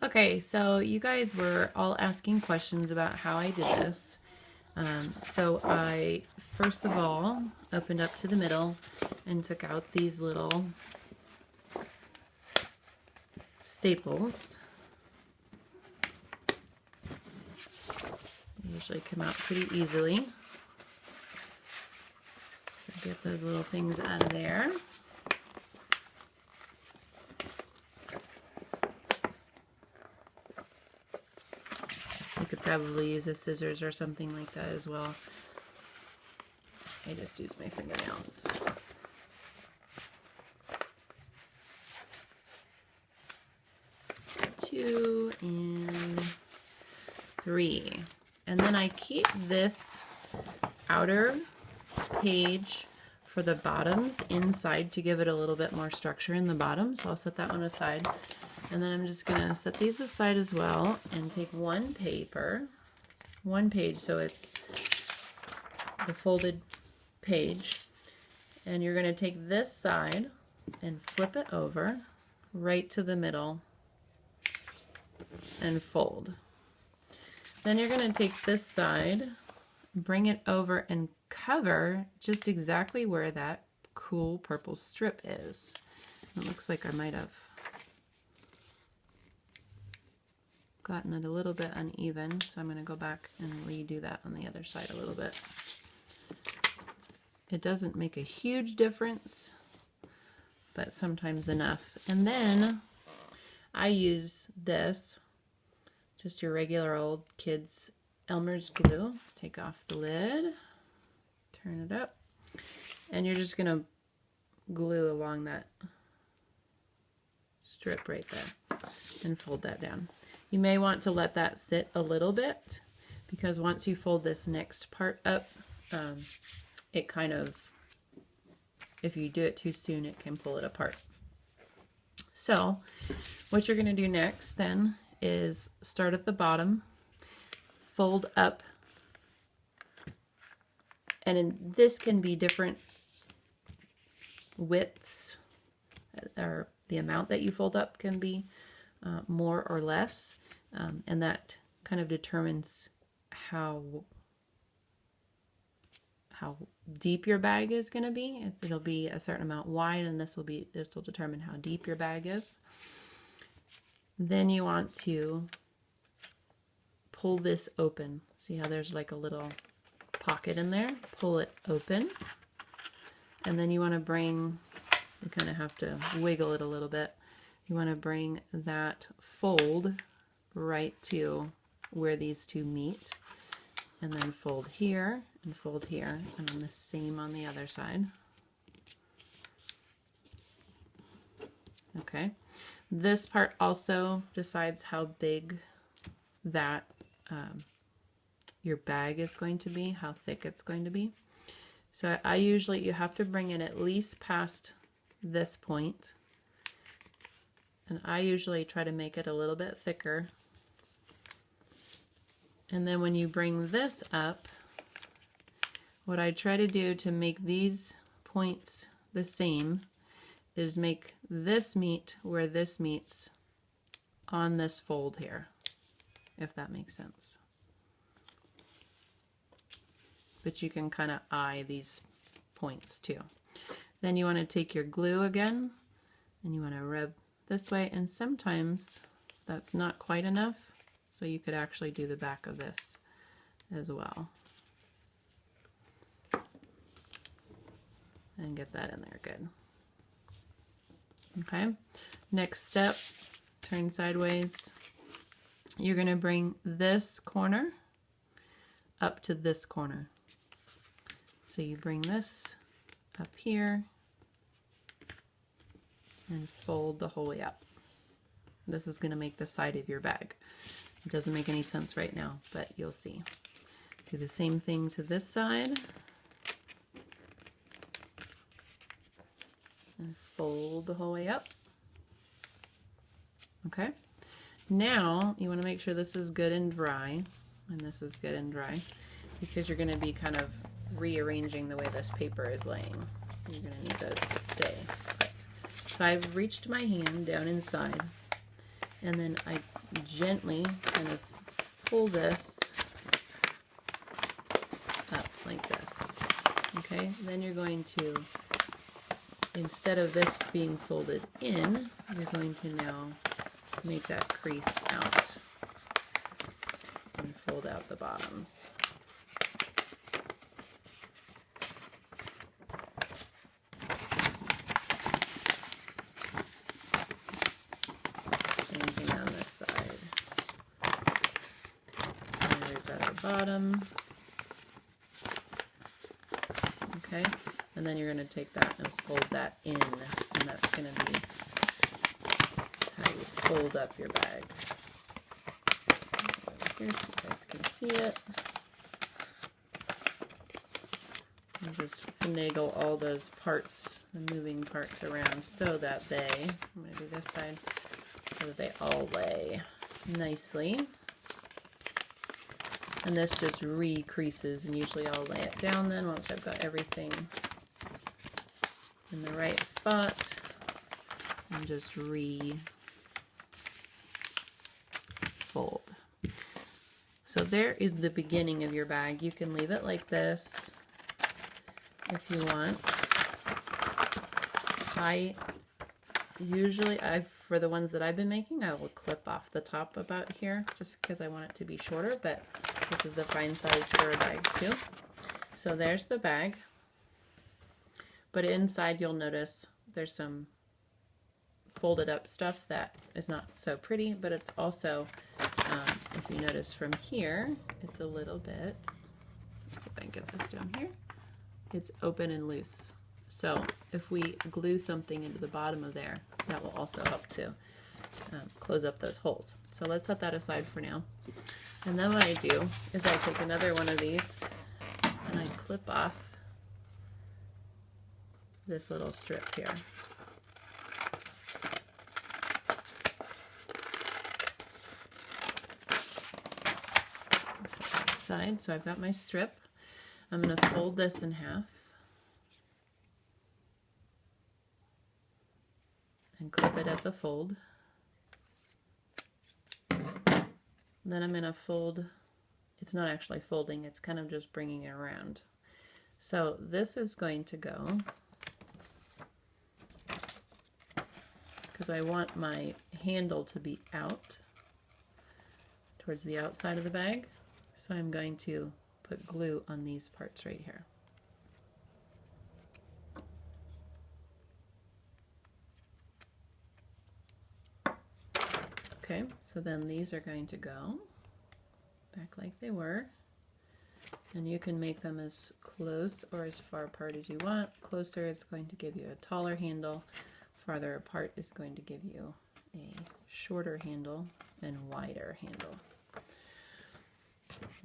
Okay, so you guys were all asking questions about how I did this. So I, first of all, opened up to the middle and took out these little staples. They usually come out pretty easily. So get those little things out of there. You could probably use a scissors or something like that as well. I just use my fingernails. Two and three. And then I keep this outer page for the bottoms inside to give it a little bit more structure in the bottom. So I'll set that one aside. And then I'm just gonna set these aside as well and take one page, so it's the folded page. And you're gonna take this side and flip it over right to the middle and fold. Then you're gonna take this side, bring it over and cover just exactly where that cool purple strip is. It looks like I might have gotten it a little bit uneven, so I'm going to go back and redo that on the other side a little bit. It doesn't make a huge difference, but sometimes enough. And then I use this, just your regular old kids Elmer's glue. Take off the lid, turn it up, and you're just going to glue along that strip right there and fold that down. You may want to let that sit a little bit, because once you fold this next part up, it kind of, if you do it too soon, it can pull it apart. So what you're going to do next then is start at the bottom, fold up, and this can be different widths, or the amount that you fold up can be more or less, and that kind of determines how deep your bag is going to be. It'll be a certain amount wide, and this will determine how deep your bag is. Then you want to pull this open. See how there's like a little pocket in there? Pull it open, and then you want to bring, you kind of have to wiggle it a little bit. You want to bring that fold right to where these two meet, and then fold here and fold here, and then the same on the other side. Okay, this part also decides how big that your bag is going to be, how thick it's going to be. So I usually, you have to bring it at least past this point, and I usually try to make it a little bit thicker. And then when you bring this up, what I try to do to make these points the same is make this meet where this meets on this fold here, if that makes sense. But you can kind of eye these points too. Then you want to take your glue again, and you want to rub this way, and sometimes that's not quite enough, so you could actually do the back of this as well. And get that in there good. Okay, next step, turn sideways. You're going to bring this corner up to this corner. So you bring this up here and fold the whole way up. This is going to make the side of your bag. It doesn't make any sense right now, but you'll see. Do the same thing to this side. And fold the whole way up. Okay. Now you want to make sure this is good and dry, and this is good and dry, because you're going to be kind of rearranging the way this paper is laying. So you're going to need those to stay put. So I've reached my hand down inside, And then I gently kind of pull this up like this. Okay, then you're going to, instead of this being folded in, you're going to now make that crease out and fold out the bottoms. Same thing on this side. And we've got our bottom. Okay, and then you're going to take that and fold that in, and that's going to be how you fold up your bag. Here so you guys can see it. And just finagle all those parts, the moving parts around so that they, I'm going to do this side, so that they all lay nicely. And this just re-creases, and usually I'll lay it down then once I've got everything in the right spot, and just re-fold. So there is the beginning of your bag. You can leave it like this if you want. For the ones that I've been making, I will clip off the top about here just because I want it to be shorter, but this is a fine size for a bag too. So there's the bag, but inside you'll notice there's some folded up stuff that is not so pretty, but it's also, if you notice from here, it's a little bit, let's see if I can get this down here, it's open and loose. So if we glue something into the bottom of there, that will also help to close up those holes. So let's set that aside for now. And then what I do is I take another one of these and I clip off this little strip here. Set that aside. So I've got my strip. I'm going to fold this in half and clip it at the fold. Then I'm going to fold, it's not actually folding, it's kind of just bringing it around. So this is going to go, because I want my handle to be out towards the outside of the bag. So I'm going to put glue on these parts right here. Okay, so then these are going to go back like they were, and you can make them as close or as far apart as you want. Closer is going to give you a taller handle, farther apart is going to give you a shorter handle and wider handle.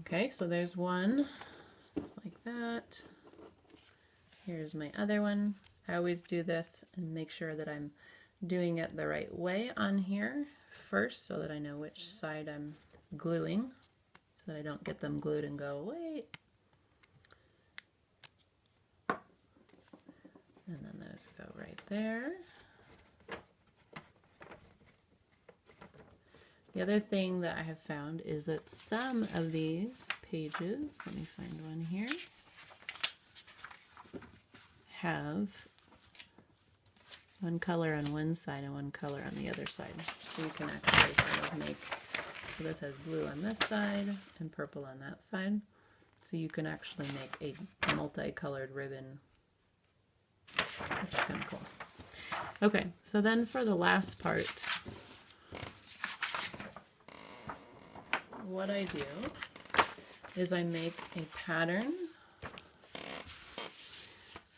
Okay, so there's one, just like that. Here's my other one. I always do this and make sure that I'm doing it the right way on here first so that I know which side I'm gluing so that I don't get them glued and go, wait. And then those go right there. The other thing that I have found is that some of these pages, let me find one here, have one color on one side and one color on the other side. So you can actually kind of make, so this has blue on this side and purple on that side. So you can actually make a multicolored ribbon, which is kind of cool. Okay, so then for the last part, what I do is I make a pattern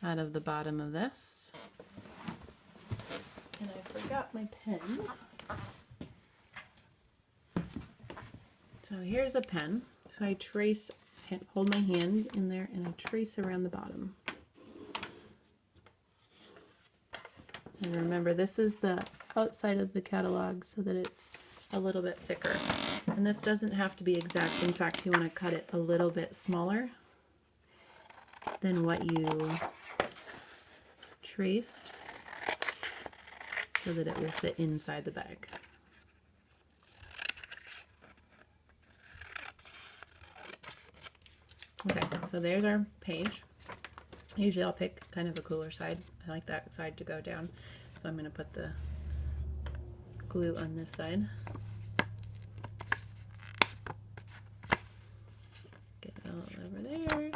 out of the bottom of this. And I forgot my pen. So here's a pen. So I trace, hold my hand in there and I trace around the bottom. And remember, this is the outside of the catalog so that it's a little bit thicker. And this doesn't have to be exact. In fact, you want to cut it a little bit smaller than what you traced so that it will fit inside the bag. So there's our page. Usually I'll pick kind of a cooler side. I like that side to go down. So I'm going to put the glue on this side. Get it all over there.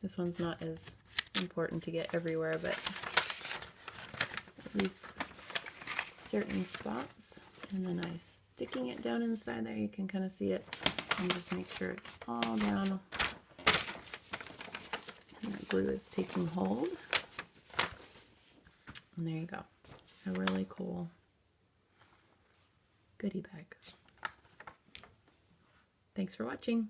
This one's not as important to get everywhere, but at least certain spots. And then I'm sticking it down inside there. You can kind of see it. And just make sure it's all down. And that glue is taking hold. And there you go. A really cool goodie bag. Thanks for watching.